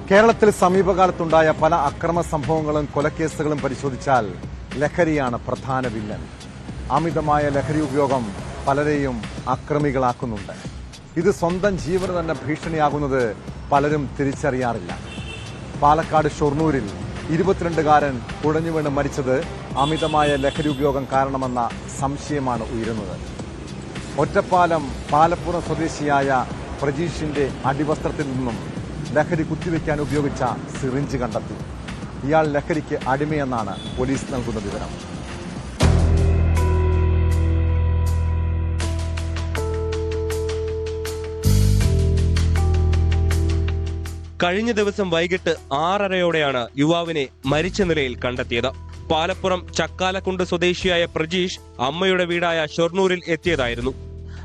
കേരളത്തിൽ സമീപകാലത്തുണ്ടായ പല അക്രമ സംഭവങ്ങളും കൊലക്കേസുകളും പരിശോധിച്ചാൽ ലഹരിയാണ് പ്രധാന വില്ലൻ. അമിതമായ ലഹരി ഉപയോഗം പലരെയും അക്രമികളാക്കുന്നുണ്ട്. ഇത് സ്വന്തം ജീവന് തന്നെ ഭീഷണിയാകുന്നത് പലരും തിരിച്ചറിയാറില്ല. പാലക്കാട് ഷൊർണൂരിൽ 22-കാരൻ കുഴഞ്ഞുവീണ് മരിച്ചത് അമിതമായ ലഹരി ഉപയോഗം കാരണമെന്ന സംശയമാണ് ഉയരുന്നത്. ഒറ്റപ്പാലം പാലപ്പുറം സ്വദേശിയായ പ്രജീഷിന്റെ അടിവസ്ത്രത്തിൽ നിന്നും ലഹരി കുത്തിവെക്കാൻ ഉപയോഗിച്ച സിറിഞ്ച് കണ്ടെത്തി. ഇയാൾ ലഹരിക്ക് അടിമയെന്നാണ് പോലീസ് നൽകുന്ന വിവരം. കഴിഞ്ഞ ദിവസം വൈകിട്ട് 6:30-യോടെയാണ് യുവാവിനെ മരിച്ച നിലയിൽ കണ്ടെത്തിയത്. പാലപ്പുറം ചക്കാലക്കുണ്ട് സ്വദേശിയായ പ്രജീഷ് അമ്മയുടെ വീടായ ഷൊർണൂരിൽ എത്തിയതായിരുന്നു.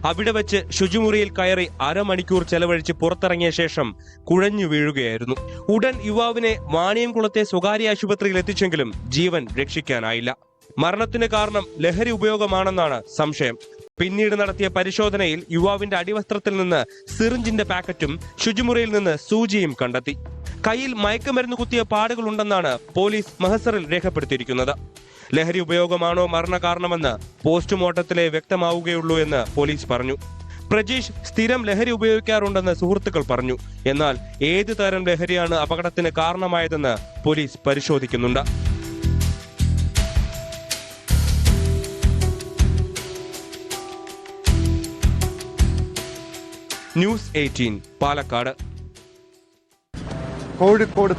അവിടെ വെച്ച് ശുചിമുറിയിൽ കയറി അരമണിക്കൂർ ചെലവഴിച്ച് പുറത്തിറങ്ങിയ ശേഷം കുഴഞ്ഞു വീഴുകയായിരുന്നു. ഉടൻ യുവാവിനെ വാണിയംകുളത്തെ സ്വകാര്യ ആശുപത്രിയിൽ എത്തിച്ചെങ്കിലും ജീവൻ രക്ഷിക്കാനായില്ല. മരണത്തിന് കാരണം ലഹരി ഉപയോഗമാണെന്നാണ് സംശയം. പിന്നീട് നടത്തിയ പരിശോധനയിൽ യുവാവിന്റെ അടിവസ്ത്രത്തിൽ നിന്ന് സിറിഞ്ചിന്റെ പാക്കറ്റും ശുചിമുറിയിൽ നിന്ന് സൂചിയും കണ്ടെത്തി. കയ്യിൽ മയക്കുമരുന്ന് കുത്തിയ പാടുകളുണ്ടെന്നാണ് പോലീസ് മഹസറിൽ രേഖപ്പെടുത്തിയിരിക്കുന്നത്. ലഹരി ഉപയോഗമാണോ മരണകാരണമെന്ന് പോസ്റ്റ്മോർട്ടത്തിലെ വ്യക്തമാവുകയുള്ളൂ എന്ന് പോലീസ് പറഞ്ഞു. പ്രജീഷ് സ്ഥിരം ലഹരി ഉപയോഗിക്കാറുണ്ടെന്ന് സുഹൃത്തുക്കൾ പറഞ്ഞു. എന്നാൽ ഏത് തരം ലഹരിയാണ് അപകടത്തിന് കാരണമായതെന്ന് പോലീസ് പരിശോധിക്കുന്നുണ്ട്. ന്യൂസ് 18 പാലക്കാട്. കോഴിക്കോട്